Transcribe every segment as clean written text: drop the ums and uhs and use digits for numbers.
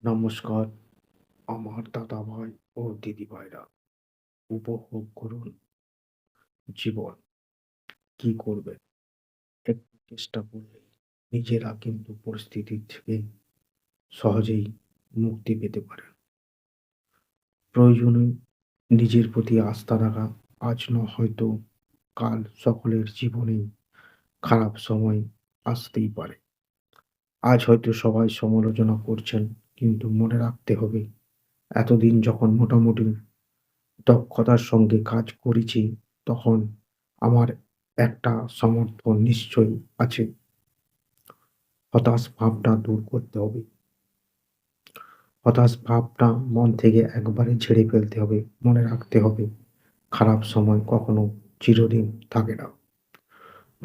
নমস্কার, আমার দাদাভাই ও দিদিভাইরা। উপভোগ করুন জীবন। কি করবেন? একটু চেষ্টা করলেই নিজেরা কিন্তু পরিস্থিতি থেকে সহজেই মুক্তি পেতে পারেন। প্রয়োজনে নিজের প্রতি আস্থা রাখা। আজ না হয়তো কাল সকলের জীবনেই খারাপ সময় আসতেই পারে। আজ হয়তো সবাই সমালোচনা করছেন, কিন্তু মনে রাখতে হবে এতদিন যখন মোটামুটি দক্ষতার সঙ্গে কাজ করেছি, তখন আমার একটা সমর্থন নিশ্চয়ই আছে। হতাশ ভাবটা দূর করতে হবে। হতাশ ভাবটা মন থেকে একবারে ঝেড়ে ফেলতে হবে। মনে রাখতে হবে খারাপ সময় কখনো চিরদিন থাকে না।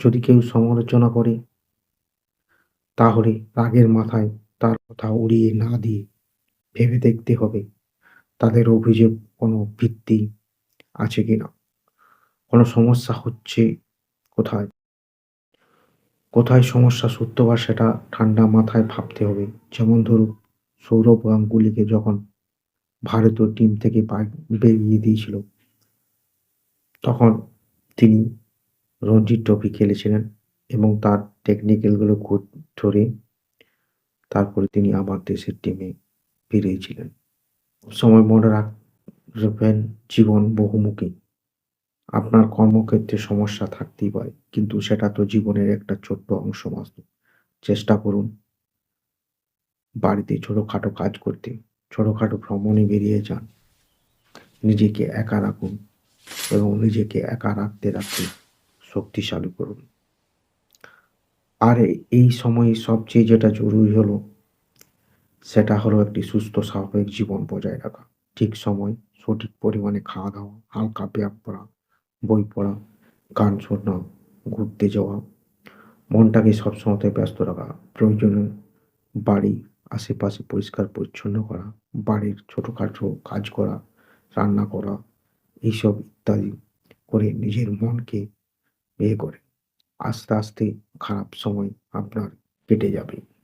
যদি কেউ সমালোচনা করে, তাহলে রাগের মাথায় তার কথা উড়িয়ে না দিয়ে ভেবে দেখতে হবে তাদের অভিযোগ কোনো ভিত্তি আছে কিনা। কোনো সমস্যা হচ্ছে কোথায়? কোথায় সমস্যার সূত্রপাত সেটা ঠান্ডা মাথায় ভাবতে হবে। যেমন ধরুন, সৌরভ গাঙ্গুলীকে যখন ভারতীয় টিম থেকে বেরিয়ে দিয়েছিল, তখন তিনি রঞ্জি ট্রফি খেলেছিলেন এবং তার টেকনিক্যালগুলো ধরে তারপরে তিনি আমার দেশের টিমে ফিরেছিলেন। সবসময় মনে রাখবেন, জীবন বহুমুখী। আপনার কর্মক্ষেত্রে সমস্যা থাকতেই পারে, কিন্তু সেটা তো জীবনের একটা ছোট্ট অংশ মাত্র। চেষ্টা করুন বাড়িতে ছোটখাটো কাজ করতে, ছোটখাটো ভ্রমণে বেরিয়ে যান। নিজেকে একা রাখুন এবং নিজেকে একা রাখতে রাখতে শক্তিশালী করুন। আর এই সময়ে সবচেয়ে যেটা জরুরি হলো, সেটা হলো একটি সুস্থ স্বাভাবিক জীবন বজায় রাখা। ঠিক সময়, সঠিক পরিমাণে খাওয়া-দাওয়া, হালকা ব্যায়াম করা, বই পড়া, গান শোনা, ঘুরতে যাওয়া, মনটাকে সবসময় ব্যস্ত রাখা। প্রয়োজনে বাড়ির আশেপাশে পরিষ্কার-পরিচ্ছন্ন করা, বাড়ির ছোটখাটো কাজ করা, রান্না করা, এইসব ইত্যাদি করে নিজের মনকে করে আস্তে, আস্তে খারাপ সময় আপনার কেটে যাবে।